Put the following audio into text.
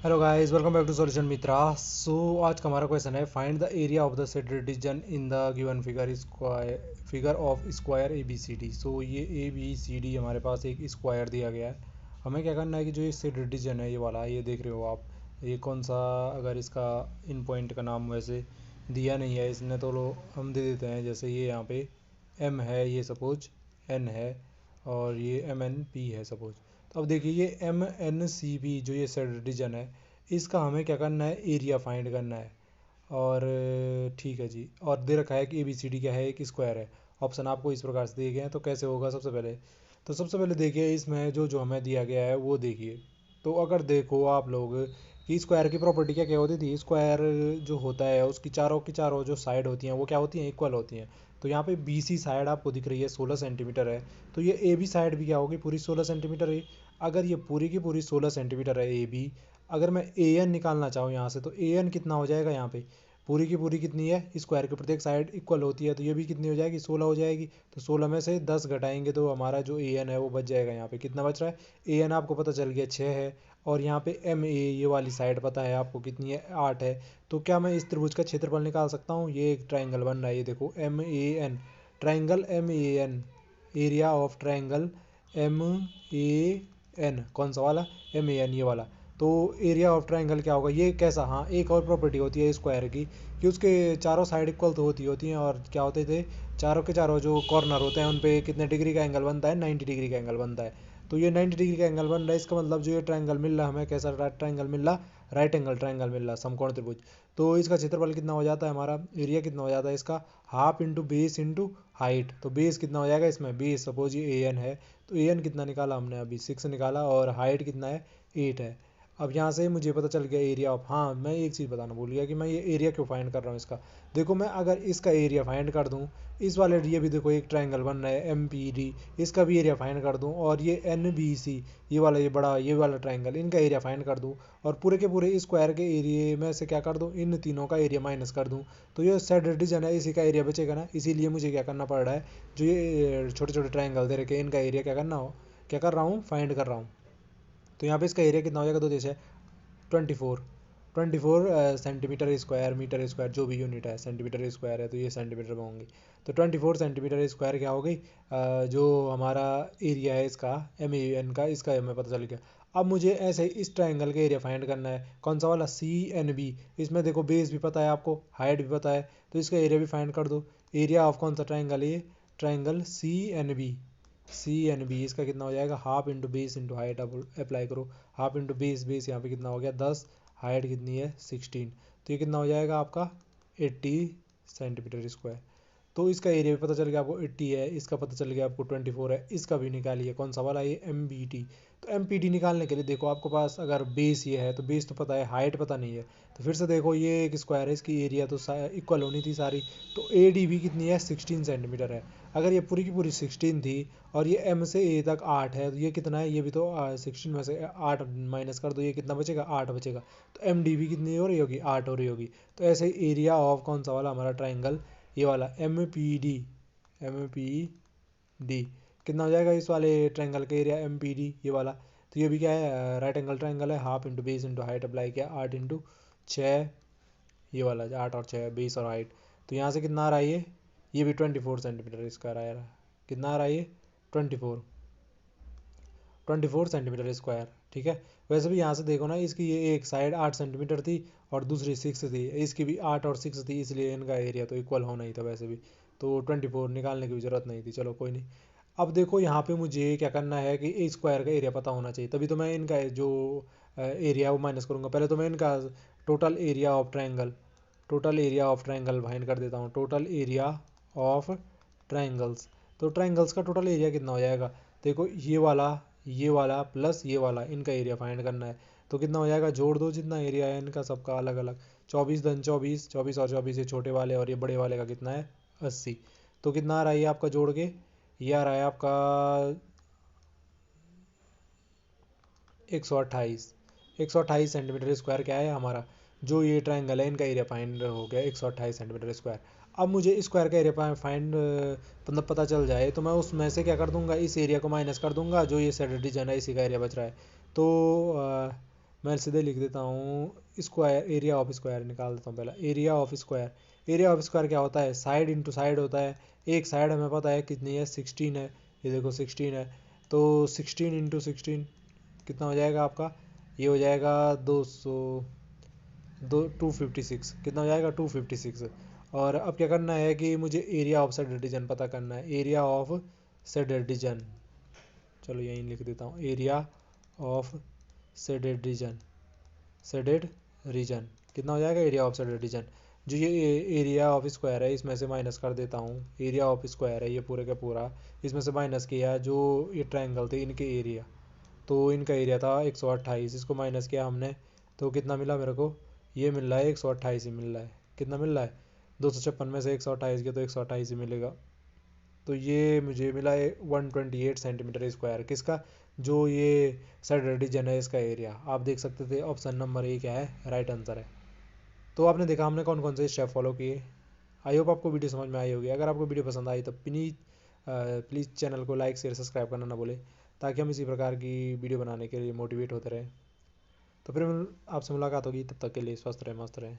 Hello guys, welcome back to solution Mitra. So आज का हमारा क्वेश्चन है, find the area of the shaded region in the given figure of square A B C D. So ये A B C D हमारे पास एक square दिया गया है। हमें क्या करना है कि जो ये सेट रीजन है, ये वाला ये देख रहे हो आप, ये कौन सा, अगर इसका इन पॉइंट का नाम वैसे दिया नहीं है इसने तो लो हम दे देते हैं। जैसे ये यहाँ पे एम है, ये सपोज एन है, और ये एम एन पी है सपोज। तो अब देखिए ये एम एन सी बी जो ये सेट रीजन है, इसका हमें क्या करना है, एरिया फाइंड करना है। और ठीक है जी, और दे रखा है कि ए बी सी डी क्या है, एक स्क्वायर है। ऑप्शन आपको इस प्रकार से दिए गए हैं, तो कैसे होगा सबसे पहले देखिए इसमें जो जो हमें दिया गया है वो देखिए। तो अगर देखो आप लोग कि स्क्वायर की प्रॉपर्टी क्या क्या होती थी, स्क्वायर जो होता है उसकी चारों की चारों जो साइड होती हैं वो क्या होती हैं, इक्वल होती हैं। तो यहाँ पे बी सी साइड आपको दिख रही है 16 सेंटीमीटर है, तो ये ए बी साइड भी क्या होगी, पूरी 16 सेंटीमीटर है। अगर ये पूरी की पूरी 16 सेंटीमीटर है ए बी, अगर मैं ए एन निकालना चाहूँ यहाँ से, तो ए एन कितना हो जाएगा, यहाँ पे पूरी की पूरी कितनी है, स्क्वायर की प्रत्येक साइड इक्वल होती है, तो ये भी कितनी हो जाएगी, 16 हो जाएगी। तो 16 में से 10 घटाएंगे तो हमारा जो ए एन है वो बच जाएगा। यहाँ पे कितना बच रहा है, ए एन आपको पता चल गया 6 है, और यहाँ पे एम ए ये वाली साइड पता है आपको कितनी है, 8 है। तो क्या मैं इस त्रिभुज का क्षेत्रफल निकाल सकता हूँ, ये एक ट्राइंगल बन रहा है, ये देखो M A N, triangle M A N, area of triangle M A N, कौन सा वाला, एम ए एन ये वाला। तो एरिया ऑफ ट्राइंगल क्या होगा, ये कैसा, हाँ एक और प्रॉपर्टी होती है स्क्वायर की कि उसके चारों साइड इक्वल तो होती हैं, और क्या होते थे, चारों के चारों जो कॉर्नर होते हैं उन पे कितने डिग्री का एंगल बनता है, 90 डिग्री का एंगल बनता है। तो ये 90 डिग्री का एंगल बन रहा है, इसका मतलब जो ये ट्राइंगल मिल रहा है हमें, कैसा ट्राइंगल मिल रहा, राइट एंगल ट्राइंगल मिल रहा, समकोण त्रिभुज। तो इसका क्षेत्रफल कितना हो जाता है, हमारा एरिया कितना हो जाता है इसका, half into base into height. तो बेस कितना हो जाएगा इसमें, बेस सपोज ये ए एन है, तो ए एन कितना निकाला हमने अभी, 6 निकाला, और हाइट कितना है, 8 है। अब यहाँ से मुझे पता चल गया एरिया ऑफ, हाँ मैं एक चीज़ बताना भूल गया कि मैं ये एरिया क्यों फाइंड कर रहा हूँ इसका। देखो मैं अगर इसका एरिया फाइंड कर दूँ, इस वाले ये भी देखो एक ट्राइंगल बन रहा है एम पी डी, इसका भी एरिया फाइंड कर दूँ, और ये एन बी सी ये वाला, ये बड़ा ये वाला ट्राइंगल, इनका एरिया फाइंड कर दूँ, और पूरे के पूरे स्क्वायर के एरिया में से क्या कर दूँ, इन तीनों का एरिया माइनस कर दूँ, तो ये सेड रीजन है, इसी का एरिया बचेगा ना। इसीलिए मुझे क्या करना पड़ रहा है, जो ये छोटे छोटे ट्राइंगल दे रखे इनका एरिया क्या करना हो, क्या कर रहा हूँ, फाइंड कर रहा हूँ। तो यहाँ पे इसका एरिया कितना हो जाएगा, 24 24 सेंटीमीटर स्क्वायर, मीटर स्क्वायर जो भी यूनिट है, सेंटीमीटर स्क्वायर है तो ये सेंटीमीटर में होंगी। तो 24 सेंटीमीटर स्क्वायर क्या हो गई, जो हमारा एरिया है इसका एम ए एन का, इसका हमें पता चल गया। अब मुझे ऐसे इस ट्राइंगल का एरिया फाइंड करना है, कौन सा वाला, सी एन बी। इसमें देखो बेस भी पता है आपको, हाइट भी पता है, तो इसका एरिया भी फाइंड कर दो। एरिया ऑफ कौन सा ट्राइंगल है, ये triangle C N B, C N B, इसका कितना हो जाएगा, half into base into height, अब अप्लाई करो, हाफ इंटू बेस, बेस यहाँ पे कितना हो गया 10, हाइट कितनी है 16, तो ये कितना हो जाएगा आपका 80 सेंटीमीटर स्क्वायर। तो इसका एरिया भी पता चल गया आपको 80 है, इसका पता चल गया आपको 24 है, इसका भी निकालिए कौन सा वाला, ये एम बी टी। तो एम पी टी निकालने के लिए देखो आपके पास अगर बेस ये है तो बेस तो पता है, हाइट पता नहीं है। तो फिर से देखो ये एक स्क्वायर है, इसकी एरिया तो इक्वल होनी थी सारी, तो ए डी भी कितनी है 16 सेंटीमीटर है। अगर ये पूरी की पूरी 16 थी, और ये एम से ए तक 8 है, तो ये कितना है, ये भी तो 16 में से 8 माइनस कर दो, ये कितना बचेगा, 8 बचेगा। तो एम डी भी कितनी हो रही होगी, 8 हो रही होगी। तो ऐसे ही एरिया ऑफ कौन सा वाला हमारा ट्राइंगल, ये वाला M P D, M P D कितना हो जाएगा इस वाले ट्राइंगल का एरिया, एम पी डी ये वाला। तो ये भी क्या है, राइट एंगल ट्राइंगल है, half into base into height apply किया, 8 इंटू 6, ये वाला 8 और 6 बेस और हाइट। तो यहाँ से कितना आ रहा है ये भी 24 सेंटीमीटर इसका आ रहा है, कितना आ रहा है ये 24 24 सेंटीमीटर स्क्वायर, ठीक है। वैसे भी यहाँ से देखो ना, इसकी ये एक साइड 8 सेंटीमीटर थी और दूसरी 6 थी, इसकी भी 8 और 6 थी, इसलिए इनका एरिया तो इक्वल होना ही था वैसे भी। तो 24 निकालने की भी ज़रूरत नहीं थी, चलो कोई नहीं। अब देखो यहाँ पे मुझे क्या करना है कि ए स्क्वायर का एरिया पता होना चाहिए, तभी तो मैं इनका जो एरिया वो माइनस करूँगा। पहले तो मैं इनका total area of triangle, total area of triangle find कर देता हूँ, टोटल एरिया ऑफ ट्राइंगल्स। तो ट्राइंगल्स का टोटल एरिया कितना हो जाएगा, देखो ये वाला प्लस ये वाला, इनका एरिया फाइंड करना है। तो कितना हो जाएगा, जोड़ दो जितना एरिया है इनका सबका अलग अलग, 24 24 और 24 ये छोटे वाले, और ये बड़े वाले का कितना है 80। तो कितना आ रहा है ये आपका जोड़ के, ये आ रहा है आपका 128 सेंटीमीटर स्क्वायर क्या है हमारा, जो ये ट्राइंगल है इनका एरिया फाइंड हो गया 128 सेंटीमीटर स्क्वायर। अब मुझे स्क्वायर का एरिया फाइंड मतलब पता चल जाए, तो मैं उसमें से क्या कर दूंगा, इस एरिया को माइनस कर दूंगा, जो ये सेड रीजन है इसी का एरिया बच रहा है। तो मैं सीधे लिख देता हूँ स्क्वायर, एरिया ऑफ स्क्वायर निकाल देता हूँ पहला। Area of square, area of square क्या होता है, साइड इंटू साइड होता है। एक साइड हमें पता है कितनी है, 16 है, ये देखो 16 है, तो 16 इंटू 16 कितना हो जाएगा आपका, ये हो जाएगा 256, कितना हो जाएगा 256। और अब क्या करना है कि मुझे एरिया ऑफ सेड रीजन पता करना है, एरिया ऑफ सेड रीजन, चलो यहीं लिख देता हूँ, area of shaded region, shaded region कितना हो जाएगा, एरिया ऑफ सेडेड रीजन। जो ये एरिया ऑफ स्क्वायर है इसमें से माइनस कर देता हूँ, एरिया ऑफ स्क्वायर है ये पूरे का पूरा, इसमें से माइनस किया जो ये ट्रायंगल थे इनके एरिया, तो इनका एरिया था 128, इसको माइनस किया हमने तो कितना मिला मेरे को, ये मिल रहा है 128 ही मिल रहा है। कितना मिल रहा है, 256 में से 128 के तो 128 ही मिलेगा। तो ये मुझे मिला है 128 सेंटीमीटर स्क्वायर, किसका, जो ये साइड रीजन है इसका एरिया। आप देख सकते थे ऑप्शन नंबर ए क्या है, राइट आंसर है। तो आपने देखा हमने कौन कौन से स्टेप फॉलो किए। आई होप आपको वीडियो समझ में आई होगी। अगर आपको वीडियो पसंद आई तो प्लीज़ चैनल को लाइक शेयर सब्सक्राइब करना ना बोले, ताकि हम इसी प्रकार की वीडियो बनाने के लिए मोटिवेट होते रहें। तो फिर आपसे मुलाकात होगी, तब तक के लिए स्वस्थ रहें, मस्त रहें।